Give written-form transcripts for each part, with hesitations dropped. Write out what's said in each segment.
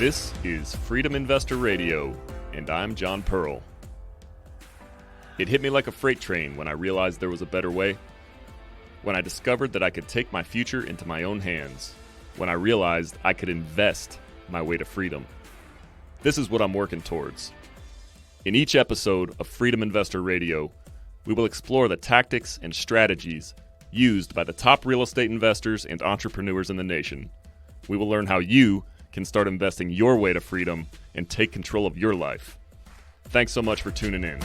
This is Freedom Investor Radio, and I'm John Pearl. It hit me like a freight train when I realized there was a better way. When I discovered that I could take my future into my own hands. When I realized I could invest my way to freedom. This is what I'm working towards. In each episode of Freedom Investor Radio, we will explore the tactics and strategies used by the top real estate investors and entrepreneurs in the nation. We will learn how you can start investing your way to freedom and take control of your life. Thanks so much for tuning in.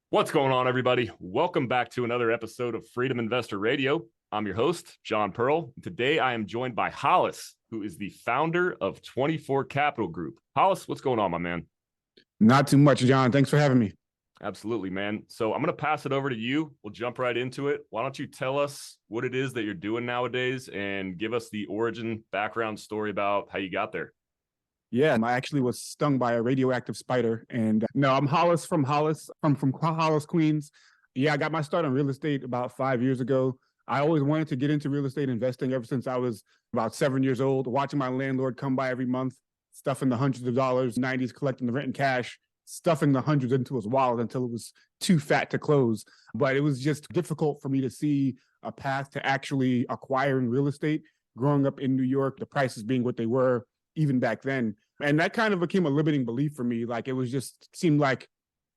What's going on, everybody? Welcome back to another episode of Freedom Investor Radio. I'm your host, John Pearl. Today, I am joined by Hollis, who is the founder of 24 Capital Group. Hollis, what's going on, my man? Not too much, John. Thanks for having me. Absolutely, man. So I'm going to pass it over to you. We'll jump right into it. Why don't you tell us what it is that you're doing nowadays and give us the origin background story about how you got there? Yeah, I actually was stung by a radioactive spider. And no, I'm Hollis from Hollis. I'm from Hollis, Queens. Yeah, I got my start in real estate about 5 years ago. I always wanted to get into real estate investing ever since I was about 7 years old, watching my landlord come by every month, stuffing the hundreds of dollars, 90s, collecting the rent in cash, stuffing the hundreds into his wallet until it was too fat to close. But it was just difficult for me to see a path to actually acquiring real estate. Growing up in New York, the prices being what they were even back then. And that kind of became a limiting belief for me. Like it was just seemed like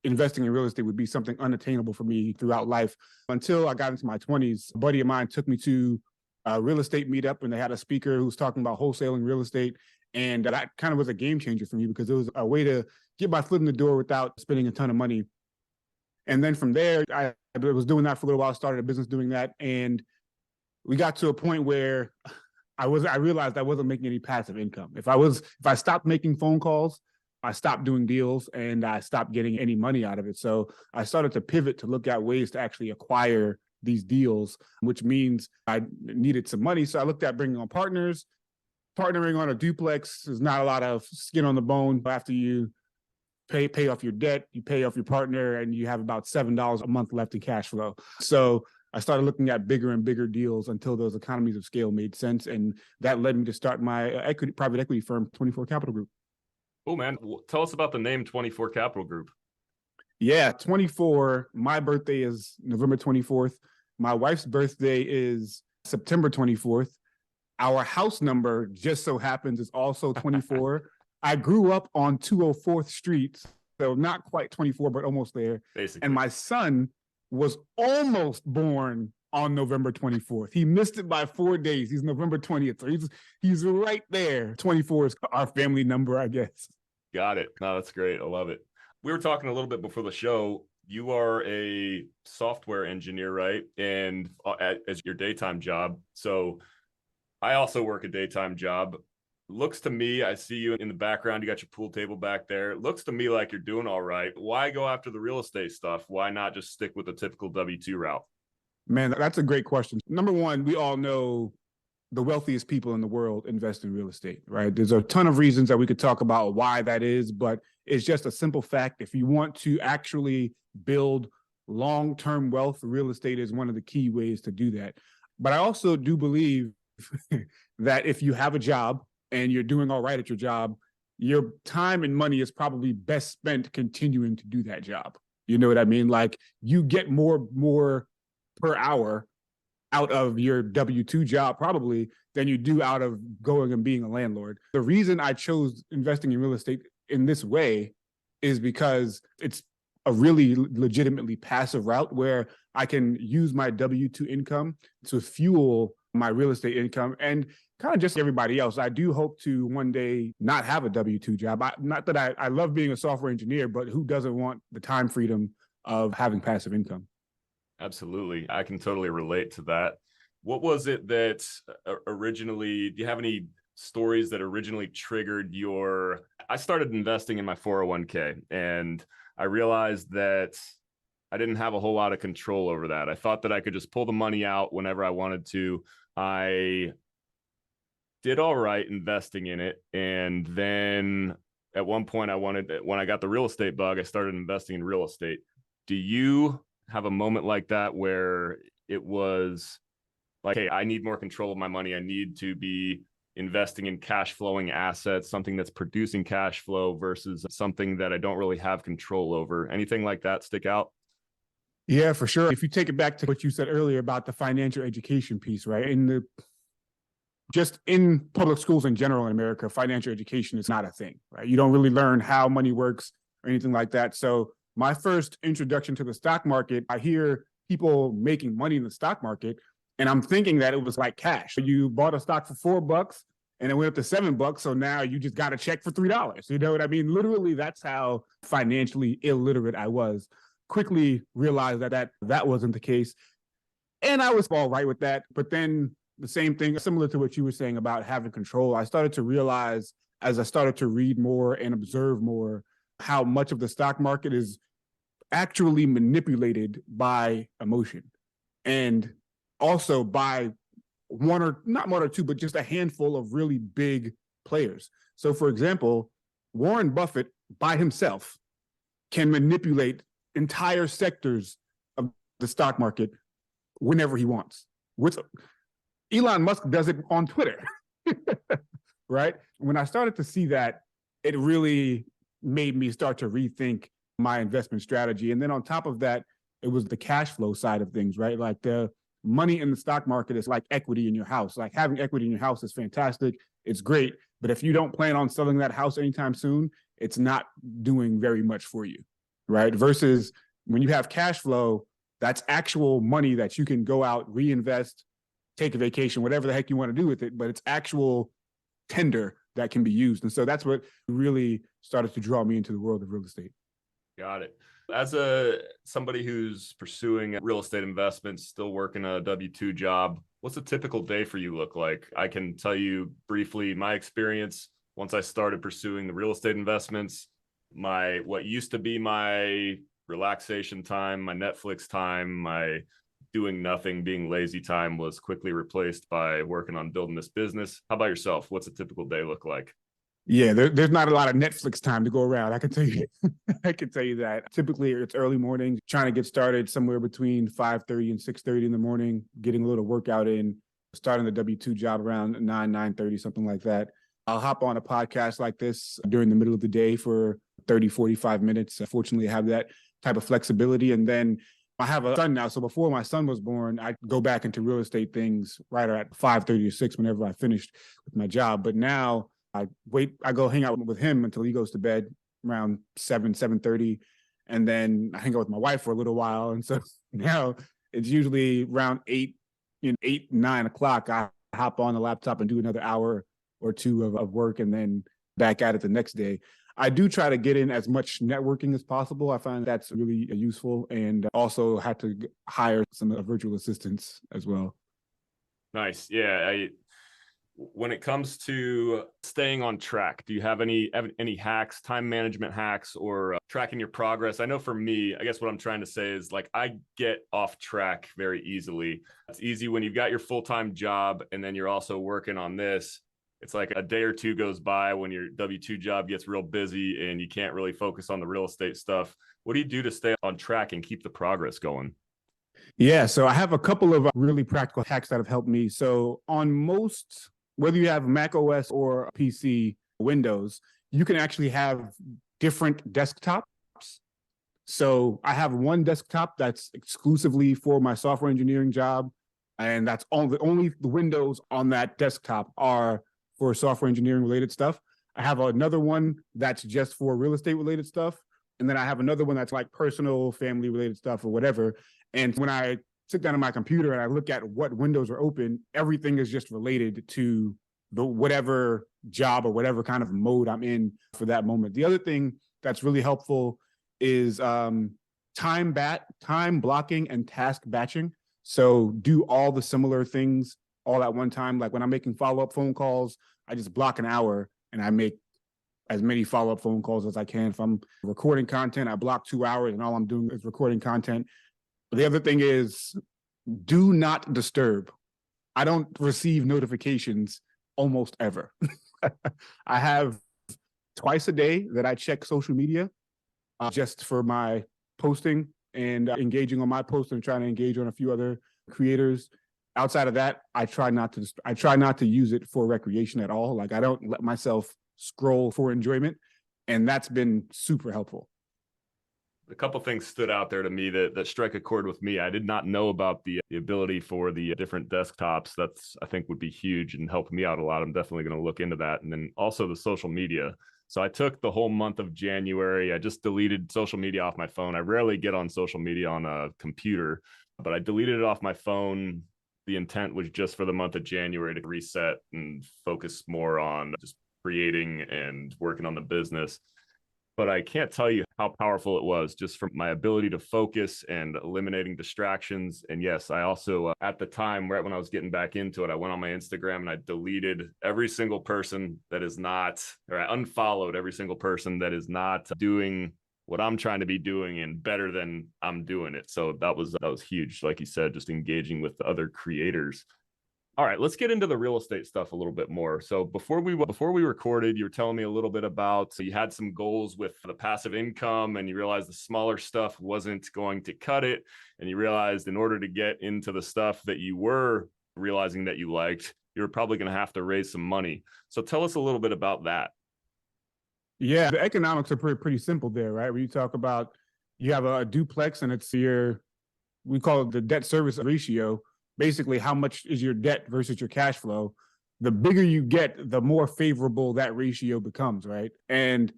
investing in real estate would be something unattainable for me throughout life until I got into my 20s. A buddy of mine took me to a real estate meetup and they had a speaker who was talking about wholesaling real estate. And that kind of was a game changer for me because it was a way to get my foot in the door without spending a ton of money. And then from there, I was doing that for a little while, started a business doing that. And we got to a point where I realized I wasn't making any passive income. If I stopped making phone calls, I stopped doing deals and I stopped getting any money out of it. So I started to pivot to look at ways to actually acquire these deals, which means I needed some money. So I looked at bringing on partners. Partnering on a duplex is not a lot of skin on the bone. After you pay off your debt, you pay off your partner, and you have about $7 a month left in cash flow. So I started looking at bigger and bigger deals until those economies of scale made sense. And that led me to start my private equity firm, 24 Capital Group. Oh, man. Tell us about the name 24 Capital Group. Yeah, 24. My birthday is November 24th. My wife's birthday is September 24th. Our house number just so happens is also 24. I grew up on 204th Street, so not quite 24, but almost there. Basically. And my son was almost born on November 24th. He missed it by 4 days. He's November 20th. So he's right there. 24 is our family number, I guess. Got it. No, that's great. I love it. We were talking a little bit before the show. You are a software engineer, right? And as your daytime job. So I also work a daytime job. Looks to me, I see you in the background. You got your pool table back there. It looks to me like you're doing all right. Why go after the real estate stuff? Why not just stick with the typical W-2 route? Man, that's a great question. Number one, we all know the wealthiest people in the world invest in real estate, right? There's a ton of reasons that we could talk about why that is, but it's just a simple fact. If you want to actually build long-term wealth, real estate is one of the key ways to do that. But I also do believe that if you have a job and you're doing all right at your job, your time and money is probably best spent continuing to do that job. You know what I mean? Like you get more per hour out of your W-2 job probably than you do out of going and being a landlord. The reason I chose investing in real estate in this way is because it's a really legitimately passive route where I can use my W-2 income to fuel my real estate income and kind of just everybody else. I do hope to one day not have a W-2 job. Not that I love being a software engineer, but who doesn't want the time freedom of having passive income? Absolutely. I can totally relate to that. What was it that originally, do you have any stories that originally triggered I started investing in my 401k and I realized that I didn't have a whole lot of control over that. I thought that I could just pull the money out whenever I wanted to. I did all right investing in it. And then at one point when I got the real estate bug, I started investing in real estate. Do you have a moment like that where it was like, hey, I need more control of my money. I need to be investing in cash flowing assets, something that's producing cash flow versus something that I don't really have control over? Anything like that stick out? Yeah, for sure. If you take it back to what you said earlier about the financial education piece, right? Just in public schools in general in America, financial education is not a thing, right? You don't really learn how money works or anything like that. So my first introduction to the stock market, I hear people making money in the stock market, and I'm thinking that it was like cash. You bought a stock for $4 and it went up to $7. So now you just got a check for $3. You know what I mean? Literally, that's how financially illiterate I was. Quickly realized that wasn't the case. And I was all right with that. But then the same thing, similar to what you were saying about having control, I started to realize as I started to read more and observe more how much of the stock market is actually manipulated by emotion and also by not one or two, but just a handful of really big players. So for example, Warren Buffett by himself can manipulate entire sectors of the stock market whenever he wants. With Elon Musk does it on Twitter, right? When I started to see that, it really made me start to rethink my investment strategy. And then on top of that, it was the cash flow side of things, right? Like the money in the stock market is like equity in your house. Like having equity in your house is fantastic. It's great. But if you don't plan on selling that house anytime soon, it's not doing very much for you, right? Versus when you have cash flow, that's actual money that you can go out, reinvest, take a vacation, whatever the heck you want to do with it, but it's actual tender that can be used. And so that's what really started to draw me into the world of real estate. Got it. As somebody who's pursuing real estate investments, still working a W-2 job, what's a typical day for you look like? I can tell you briefly my experience once I started pursuing the real estate investments. What used to be my relaxation time, my Netflix time, my doing nothing, being lazy time was quickly replaced by working on building this business. How about yourself? What's a typical day look like? Yeah, there's not a lot of Netflix time to go around. I can tell you, I can tell you that. Typically, it's early morning, trying to get started somewhere between 5:30 and 6:30 in the morning, getting a little workout in, starting the W-2 job around 9:30, something like that. I'll hop on a podcast like this during the middle of the day for 30, 45 minutes. Fortunately, I have that type of flexibility. And then I have a son now. So before my son was born, I go back into real estate things right at 5:30 or 6 whenever I finished with my job. But now I go hang out with him until he goes to bed around 7:30. And then I hang out with my wife for a little while. And so now it's usually around 9 o'clock. I hop on the laptop and do another hour or two of work and then back at it the next day. I do try to get in as much networking as possible. I find that's really useful, and also had to hire some virtual assistants as well. Nice. Yeah. When it comes to staying on track, do you have any hacks, time management hacks, or tracking your progress? I know for me, I guess what I'm trying to say is like I get off track very easily. It's easy when you've got your full-time job and then you're also working on this. It's like a day or two goes by when your W-2 job gets real busy and you can't really focus on the real estate stuff. What do you do to stay on track and keep the progress going? Yeah, so I have a couple of really practical hacks that have helped me. So on most, whether you have Mac OS or PC Windows, you can actually have different desktops. So I have one desktop that's exclusively for my software engineering job, and that's only the windows on that desktop are for software engineering related stuff. I have another one that's just for real estate related stuff. And then I have another one that's like personal, family related stuff or whatever. And when I sit down on my computer and I look at what windows are open, everything is just related to the whatever job or whatever kind of mode I'm in for that moment. The other thing that's really helpful is time blocking and task batching. So do all the similar things all at one time. Like when I'm making follow-up phone calls, I just block an hour and I make as many follow-up phone calls as I can. If I'm recording content, I block 2 hours and all I'm doing is recording content. The other thing is do not disturb. I don't receive notifications almost ever. I have twice a day that I check social media just for my posting and engaging on my post and trying to engage on a few other creators. Outside of that, I try not to use it for recreation at all. Like I don't let myself scroll for enjoyment, and that's been super helpful. A couple things stood out there to me that strike a chord with me. I did not know about the ability for the different desktops. That's, I think, would be huge and help me out a lot. I'm definitely going to look into that. And then also the social media. So I took the whole month of January. I just deleted social media off my phone. I rarely get on social media on a computer, but I deleted it off my phone. The intent was just for the month of January to reset and focus more on just creating and working on the business. But I can't tell you how powerful it was just from my ability to focus and eliminating distractions. And yes, I also, at the time, right when I was getting back into it, I went on my Instagram and I deleted every single person that is not, or I unfollowed every single person that is not doing what I'm trying to be doing and better than I'm doing it. So that was huge. Like you said, just engaging with other creators. All right, let's get into the real estate stuff a little bit more. So before we recorded, you were telling me a little bit about, so you had some goals with the passive income and you realized the smaller stuff wasn't going to cut it. And you realized in order to get into the stuff that you were realizing that you liked, you were probably going to have to raise some money. So tell us a little bit about that. Yeah, the economics are pretty simple there, right? Where you talk about, you have a duplex and it's we call it the debt service ratio. Basically, how much is your debt versus your cash flow? The bigger you get, the more favorable that ratio becomes, right? And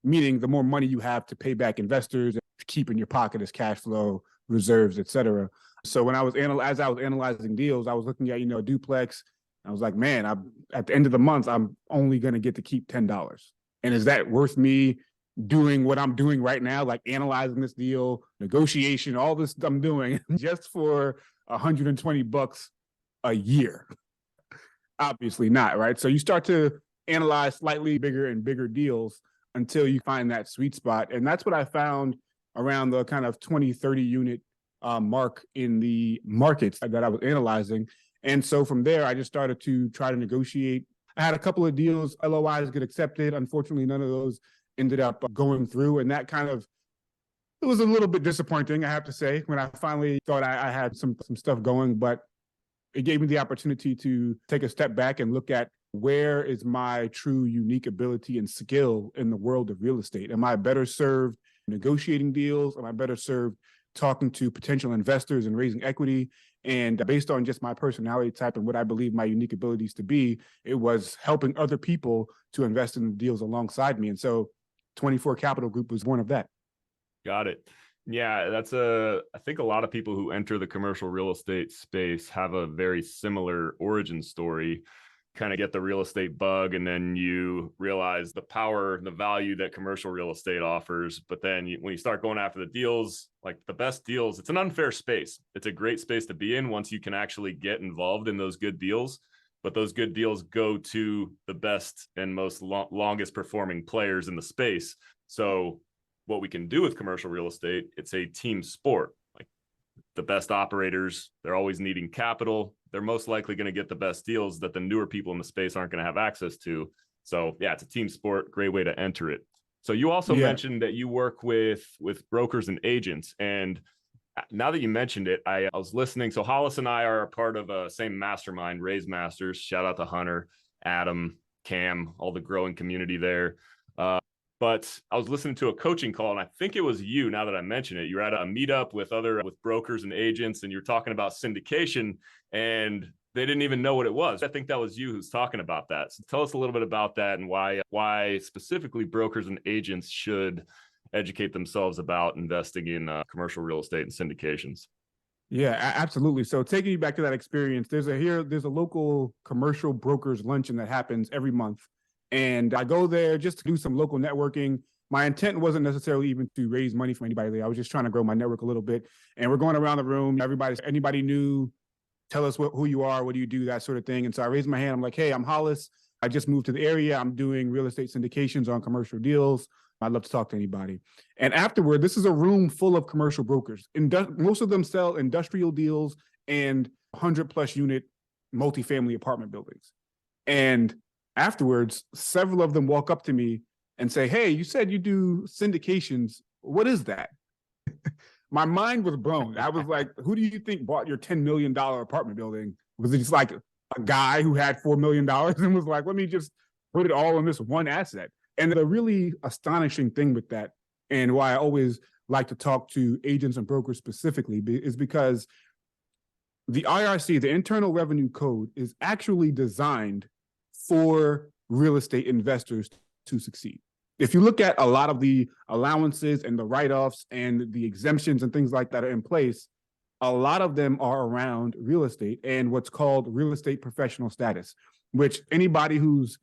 meaning the more money you have to pay back investors, keep in your pocket as cash flow, reserves, et cetera. So when I was analyzing deals, I was looking at, a duplex. I was like, man, at the end of the month, I'm only going to get to keep $10. And is that worth me doing what I'm doing right now, like analyzing this deal, negotiation, all this I'm doing just for $120 a year? Obviously not, right? So you start to analyze slightly bigger and bigger deals until you find that sweet spot. And that's what I found around the kind of 20, 30 unit mark in the markets that I was analyzing. And so from there, I just started to try to negotiate. I had a couple of deals, LOIs get accepted. Unfortunately, none of those ended up going through. And that it was a little bit disappointing, I have to say, when I finally thought I had some stuff going, but it gave me the opportunity to take a step back and look at where is my true unique ability and skill in the world of real estate. Am I better served negotiating deals? Am I better served talking to potential investors and raising equity? And based on just my personality type and what I believe my unique abilities to be, it was helping other people to invest in the deals alongside me. And so 24 Capital Group was one of that. Got it. Yeah, I think a lot of people who enter the commercial real estate space have a very similar origin story. Kind of get the real estate bug, and then you realize the power and the value that commercial real estate offers. But then when you start going after the deals, like the best deals, it's an unfair space. It's a great space to be in once you can actually get involved in those good deals. But those good deals go to the best and most longest performing players in the space. So what we can do with commercial real estate, it's a team sport. Like the best operators, they're always needing capital. They're most likely going to get the best deals that the newer people in the space aren't going to have access to. So yeah, it's a team sport, great way to enter it. So you also mentioned that you work with brokers and agents. And now that you mentioned it, I was listening. So Hollis and I are a part of a same mastermind, Raise Masters. Shout out to Hunter, Adam, Cam, all the growing community there. But I was listening to a coaching call, and I think it was you, now that I mention it. You were at a meetup with brokers and agents, and you're talking about syndication, and they didn't even know what it was. I think that was you who's talking about that. So tell us a little bit about that and why specifically brokers and agents should educate themselves about investing in commercial real estate and syndications. Yeah, absolutely. So taking you back to that experience, there's a local commercial brokers luncheon that happens every month. And I go there just to do some local networking. My intent wasn't necessarily even to raise money from anybody there. I was just trying to grow my network a little bit. And we're going around the room. Anybody new, tell us who you are, what do you do, that sort of thing. And so I raised my hand. I'm like, hey, I'm Hollis. I just moved to the area. I'm doing real estate syndications on commercial deals. I'd love to talk to anybody. And afterward, this is a room full of commercial brokers. Most of them sell industrial deals and 100+ unit multifamily apartment buildings. And afterwards, several of them walk up to me and say, hey, you said you do syndications. What is that? My mind was blown. I was like, who do you think bought your $10 million apartment building? Was it just like a guy who had $4 million and was like, let me just put it all in this one asset? And the really astonishing thing with that, and why I always like to talk to agents and brokers specifically, is because the IRC, the Internal Revenue Code, is actually designed for real estate investors to succeed. If you look at a lot of the allowances and the write-offs and the exemptions and things like that are in place, a lot of them are around real estate and what's called real estate professional status, which anybody who's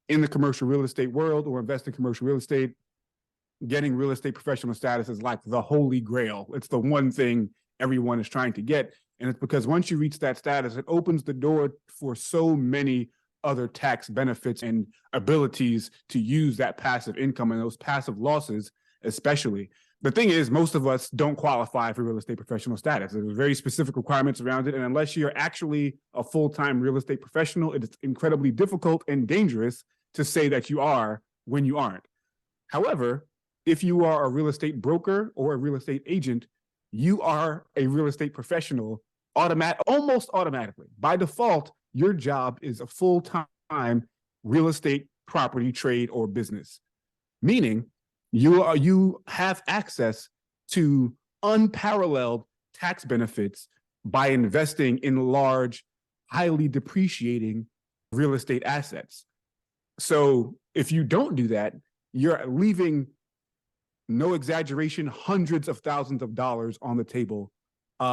in the commercial real estate world or invest in commercial real estate, getting real estate professional status is like the holy grail. It's the one thing everyone is trying to get. And it's because once you reach that status, it opens the door for so many other tax benefits and abilities to use that passive income and those passive losses, especially. The thing is, most of us don't qualify for real estate professional status. There's very specific requirements around it. And unless you're actually a full-time real estate professional, it's incredibly difficult and dangerous to say that you are when you aren't. However, if you are a real estate broker or a real estate agent, you are a real estate professional almost automatically. By default, your job is a full-time real estate property trade or business, meaning you have access to unparalleled tax benefits by investing in large, highly depreciating real estate assets. So if you don't do that, you're leaving, no exaggeration, hundreds of thousands of dollars on the table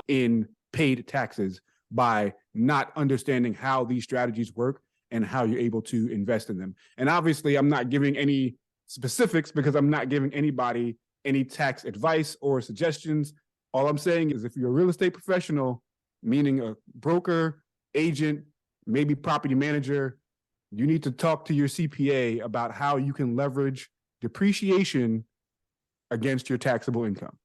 in paid taxes by not understanding how these strategies work and how you're able to invest in them. And obviously, I'm not giving any specifics because I'm not giving anybody any tax advice or suggestions. All I'm saying is if you're a real estate professional, meaning a broker, agent, maybe property manager, you need to talk to your CPA about how you can leverage depreciation against your taxable income.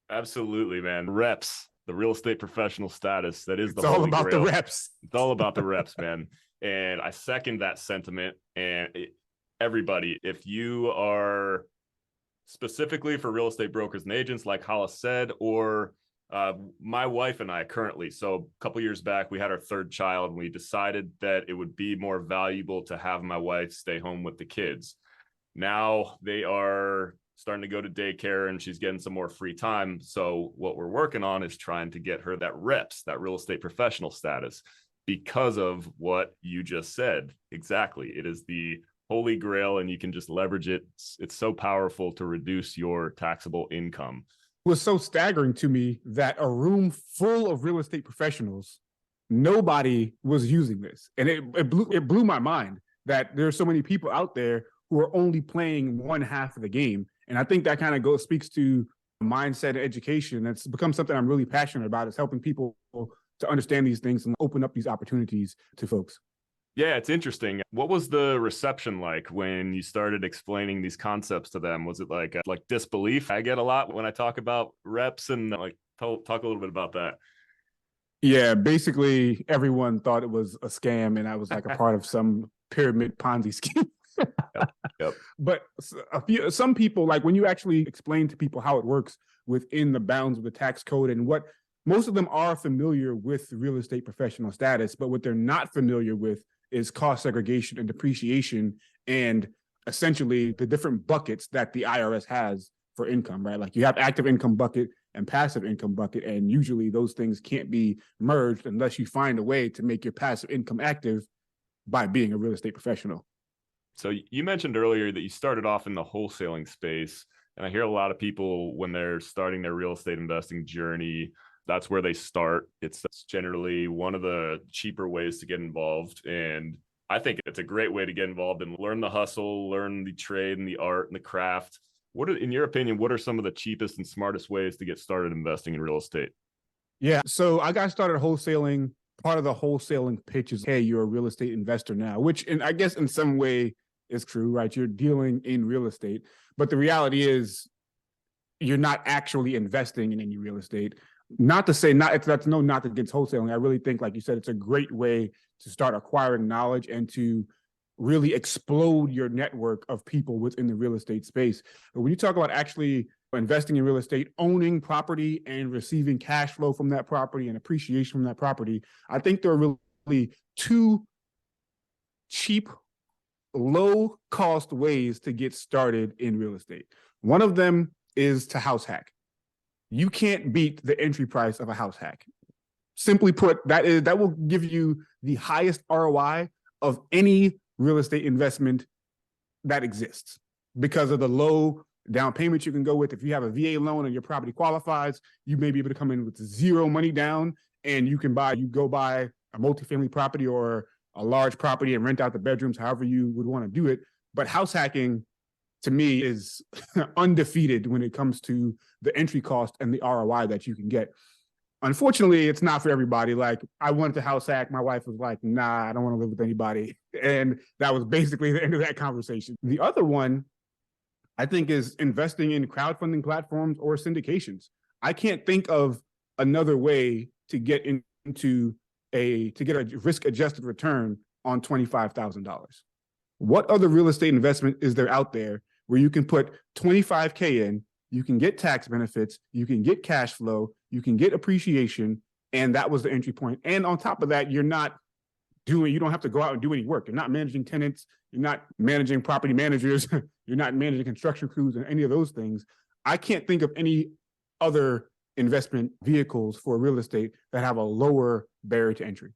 Absolutely, man. Reps, the real estate professional status. That is the It's all about the reps. It's all about the reps, man. And I second that sentiment. And everybody, if you are specifically for real estate brokers and agents, like Hollis said, or my wife and I currently, so a couple years back, we had our third child, and we decided that it would be more valuable to have my wife stay home with the kids. Now they are starting to go to daycare and she's getting some more free time. So what we're working on is trying to get her that reps, that real estate professional status, because of what you just said. Exactly. It is the holy grail and you can just leverage it. It's so powerful to reduce your taxable income. It was so staggering to me that a room full of real estate professionals, nobody was using this. And it blew my mind that there are so many people out there who are only playing one half of the game. And I think that kind of speaks to mindset and education. That's become something I'm really passionate about, is helping people to understand these things and open up these opportunities to folks. Yeah, it's interesting. What was the reception like when you started explaining these concepts to them? Was it like disbelief? I get a lot when I talk about reps, and talk a little bit about that. Yeah, basically everyone thought it was a scam and I was like a part of some pyramid Ponzi scheme. Yep. But some people, like when you actually explain to people how it works within the bounds of the tax code, and what most of them are familiar with real estate professional status, but what they're not familiar with is cost segregation and depreciation, and essentially the different buckets that the IRS has for income, right? Like you have active income bucket and passive income bucket, and usually those things can't be merged unless you find a way to make your passive income active by being a real estate professional. So you mentioned earlier that you started off in the wholesaling space, and I hear a lot of people when they're starting their real estate investing journey, that's where they start. It's generally one of the cheaper ways to get involved. And I think it's a great way to get involved and learn the hustle, learn the trade and the art and the craft. In your opinion, what are some of the cheapest and smartest ways to get started investing in real estate? Yeah, so I got started wholesaling. Part of the wholesaling pitch is, hey, you're a real estate investor now, which, and I guess in some way is true, right? You're dealing in real estate. But the reality is, you're not actually investing in any real estate. Not to say that's no knock against wholesaling. I really think, like you said, it's a great way to start acquiring knowledge and to really explode your network of people within the real estate space. But when you talk about actually investing in real estate, owning property and receiving cash flow from that property and appreciation from that property, I think there are really two cheap, low cost ways to get started in real estate. One of them is to house hack. You can't beat the entry price of a house hack. Simply put, that will give you the highest ROI of any real estate investment that exists because of the low down payment you can go with. If you have a VA loan and your property qualifies, you may be able to come in with zero money down, and you go buy a multifamily property or a large property and rent out the bedrooms, however you would want to do it. But house hacking, to me, is undefeated when it comes to the entry cost and the ROI that you can get. Unfortunately, it's not for everybody. Like, I wanted to house hack. My wife was like, nah, I don't want to live with anybody. And that was basically the end of that conversation. The other one, I think, is investing in crowdfunding platforms or syndications. I can't think of another way to get a risk-adjusted return on $25,000. What other real estate investment is there out there where you can put $25K in, you can get tax benefits, you can get cash flow, you can get appreciation, and that was the entry point. And on top of that, you don't have to go out and do any work. You're not managing tenants, you're not managing property managers, you're not managing construction crews and any of those things. I can't think of any other investment vehicles for real estate that have a lower barrier to entry.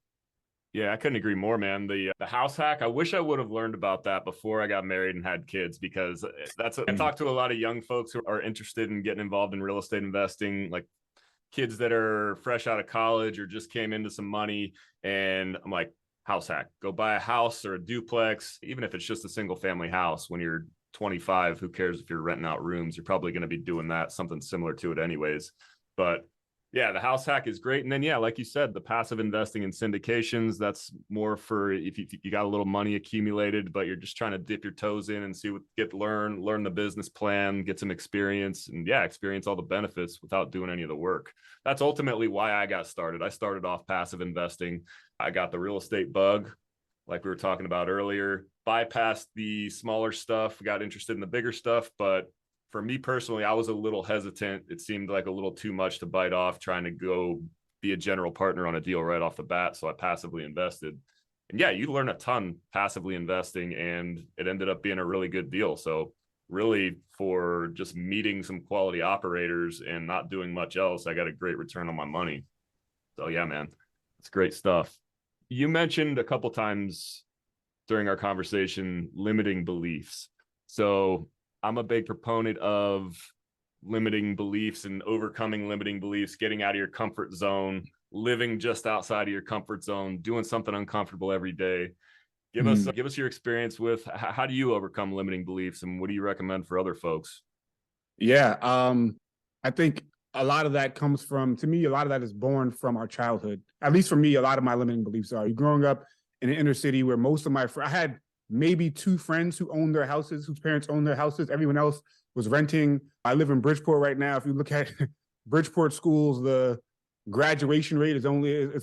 Yeah, I couldn't agree more, man. The house hack, I wish I would have learned about that before I got married and had kids, because I talk to a lot of young folks who are interested in getting involved in real estate investing, like kids that are fresh out of college or just came into some money. And I'm like, house hack, go buy a house or a duplex, even if it's just a single family house. When you're 25, who cares if you're renting out rooms? You're probably going to be doing that, something similar to it anyways. But yeah, the house hack is great. And then, yeah, like you said, the passive investing in syndications, that's more for if you got a little money accumulated, but you're just trying to dip your toes in and see learn the business plan, get some experience, and experience all the benefits without doing any of the work. That's ultimately why I got started. I started off passive investing. I got the real estate bug, like we were talking about earlier, bypassed the smaller stuff, got interested in the bigger stuff, but for me personally, I was a little hesitant. It seemed like a little too much to bite off trying to go be a general partner on a deal right off the bat. So I passively invested. And yeah, you learn a ton passively investing, and it ended up being a really good deal. So really, for just meeting some quality operators and not doing much else, I got a great return on my money. So yeah, man, it's great stuff. You mentioned a couple times during our conversation limiting beliefs. So I'm a big proponent of limiting beliefs and overcoming limiting beliefs, getting out of your comfort zone, living just outside of your comfort zone, doing something uncomfortable every day. Give us your experience with how do you overcome limiting beliefs, and what do you recommend for other folks? Yeah, I think a lot of that comes from, to me, a lot of that is born from our childhood. At least for me, a lot of my limiting beliefs are growing up in an inner city where most of I had maybe 2 friends who owned their houses, whose parents owned their houses. Everyone else was renting. I live in Bridgeport right now. If you look at Bridgeport schools, the graduation rate is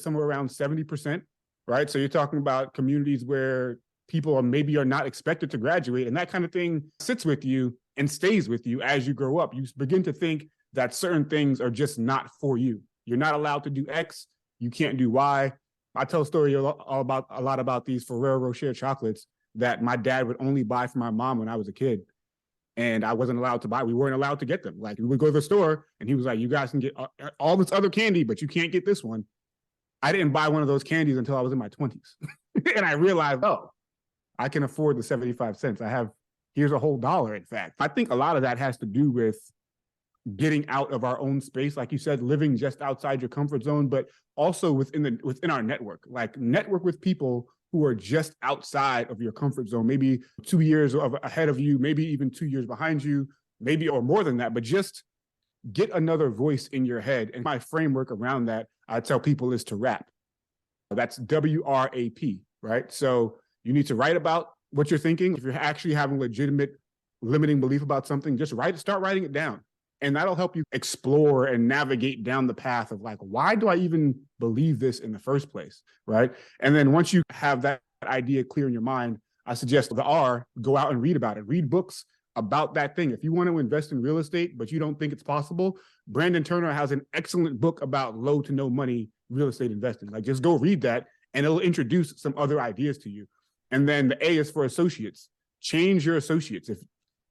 somewhere around 70%, right? So you're talking about communities where people are not expected to graduate, and that kind of thing sits with you and stays with you as you grow up. You begin to think that certain things are just not for you. You're not allowed to do X. You can't do Y. I tell a story a lot about these Ferrero Rocher chocolates that my dad would only buy for my mom when I was a kid. And I wasn't allowed to buy. We weren't allowed to get them. Like, we would go to the store and he was like, you guys can get all this other candy, but you can't get this one. I didn't buy one of those candies until I was in my 20s. And I realized, I can afford the 75 cents. Here's a whole $1, in fact. I think a lot of that has to do with getting out of our own space. Like you said, living just outside your comfort zone, but also within our network. Like, network with people who are just outside of your comfort zone, maybe 2 years ahead of you, maybe even 2 years behind you, maybe or more than that, but just get another voice in your head. And my framework around that, I tell people, is to rap. That's WRAP, right? So you need to write about what you're thinking. If you're actually having legitimate limiting belief about something, just start writing it down. And that'll help you explore and navigate down the path of like, why do I even believe this in the first place? Right. And then once you have that idea clear in your mind, I suggest the R, go out and read about it. Read books about that thing. If you want to invest in real estate, but you don't think it's possible, Brandon Turner has an excellent book about low to no money real estate investing. Like, just go read that and it'll introduce some other ideas to you. And then the A is for associates. Change your associates. If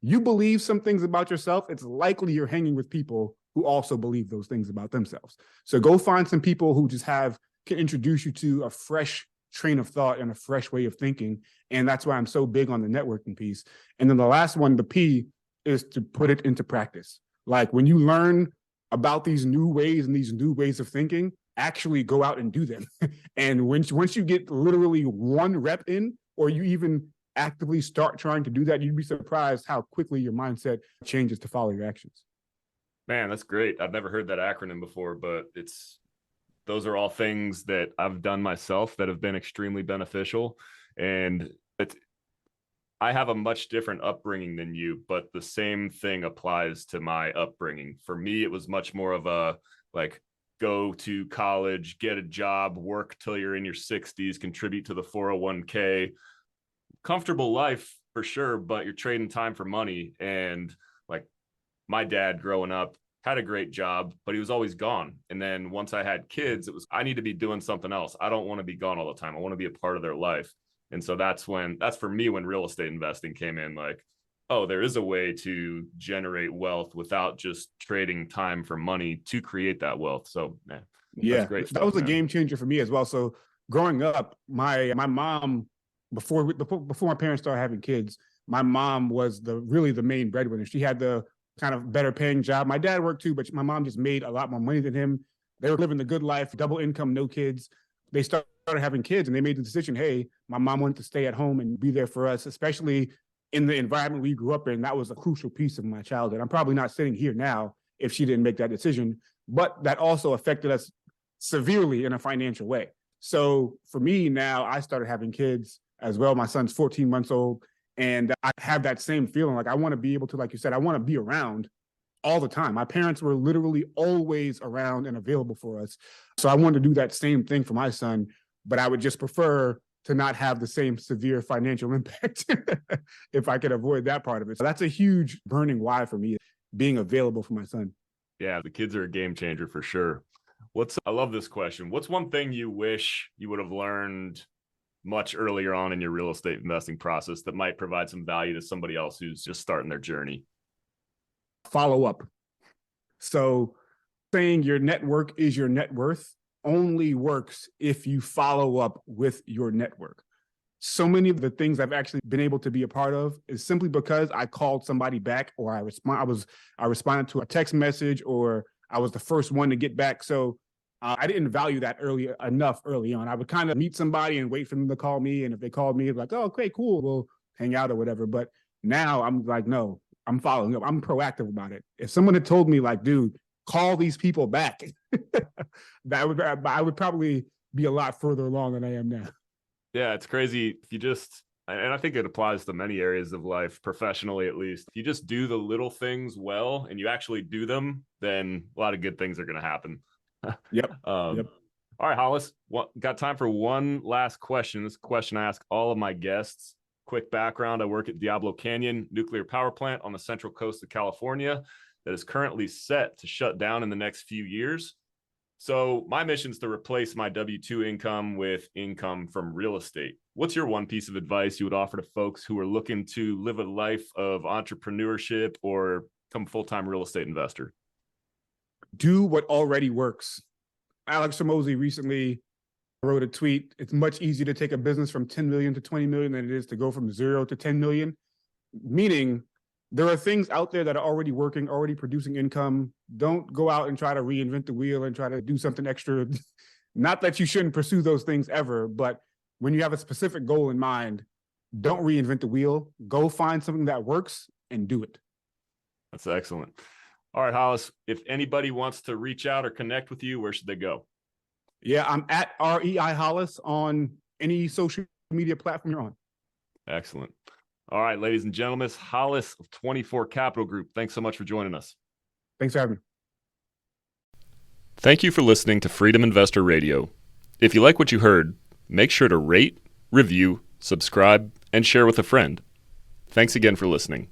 you believe some things about yourself, it's likely you're hanging with people who also believe those things about themselves. So go find some people who just can introduce you to a fresh train of thought and a fresh way of thinking. And that's why I'm so big on the networking piece. And then the last one, the P, is to put it into practice. Like, when you learn about these new ways and these new ways of thinking, actually go out and do them. And once you get literally one rep in, or you even actively start trying to do that, you'd be surprised how quickly your mindset changes to follow your actions. Man, that's great. I've never heard that acronym before, but those are all things that I've done myself that have been extremely beneficial. And I have a much different upbringing than you, but the same thing applies to my upbringing. For me, it was much more of a like, go to college, get a job, work till you're in your 60s, contribute to the 401k. Comfortable life for sure, but you're trading time for money. And like, my dad growing up had a great job, but he was always gone. And then once I had kids, it was, I need to be doing something else. I don't want to be gone all the time. I want to be a part of their life. And so that's for me when real estate investing came in, like, oh, there is a way to generate wealth without just trading time for money to create that wealth. So that's great stuff, that was a man. game changer for me as well. So growing up, my mom, before my parents started having kids, my mom was really the main breadwinner. She had the kind of better paying job. My dad worked too, but my mom just made a lot more money than him. They were living the good life, double income, no kids. They started having kids and they made the decision, hey, my mom wanted to stay at home and be there for us, especially in the environment we grew up in. That was a crucial piece of my childhood. I'm probably not sitting here now if she didn't make that decision, but that also affected us severely in a financial way. So for me now, I started having kids as well. My son's 14 months old. And I have that same feeling. Like, I want to be able to, like you said, I want to be around all the time. My parents were literally always around and available for us. So I wanted to do that same thing for my son, but I would just prefer to not have the same severe financial impact if I could avoid that part of it. So that's a huge burning why for me, being available for my son. Yeah, the kids are a game changer for sure. I love this question. What's one thing you wish you would have learned much earlier on in your real estate investing process that might provide some value to somebody else who's just starting their journey? Follow up. So saying your network is your net worth only works if you follow up with your network. So many of the things I've actually been able to be a part of is simply because I called somebody back, or I responded to a text message, or I was the first one to get back. So I didn't value that early on. I would kind of meet somebody and wait for them to call me. And if they called me, like, oh, okay, cool, we'll hang out or whatever. But now I'm like, no, I'm following up. I'm proactive about it. If someone had told me, like, dude, call these people back, I would probably be a lot further along than I am now. Yeah, it's crazy. And I think it applies to many areas of life, professionally at least. If you just do the little things well and you actually do them, then a lot of good things are going to happen. Yep. All right, Hollis, got time for one last question. This question I ask all of my guests. Quick background: I work at Diablo Canyon nuclear power plant on the central coast of California that is currently set to shut down in the next few years. So my mission is to replace my W-2 income with income from real estate. What's your one piece of advice you would offer to folks who are looking to live a life of entrepreneurship or become a full-time real estate investor? Do what already works. Alex Hormozy recently wrote a tweet. It's much easier to take a business from 10 million to 20 million than it is to go from 0 to 10 million. Meaning, there are things out there that are already working, already producing income. Don't go out and try to reinvent the wheel and try to do something extra. Not that you shouldn't pursue those things ever, but when you have a specific goal in mind, don't reinvent the wheel. Go find something that works and do it. That's excellent. All right, Hollis, if anybody wants to reach out or connect with you, where should they go? Yeah, I'm at REI Hollis on any social media platform you're on. Excellent. All right, ladies and gentlemen, Hollis of 24 Capital Group. Thanks so much for joining us. Thanks for having me. Thank you for listening to Freedom Investor Radio. If you like what you heard, make sure to rate, review, subscribe, and share with a friend. Thanks again for listening.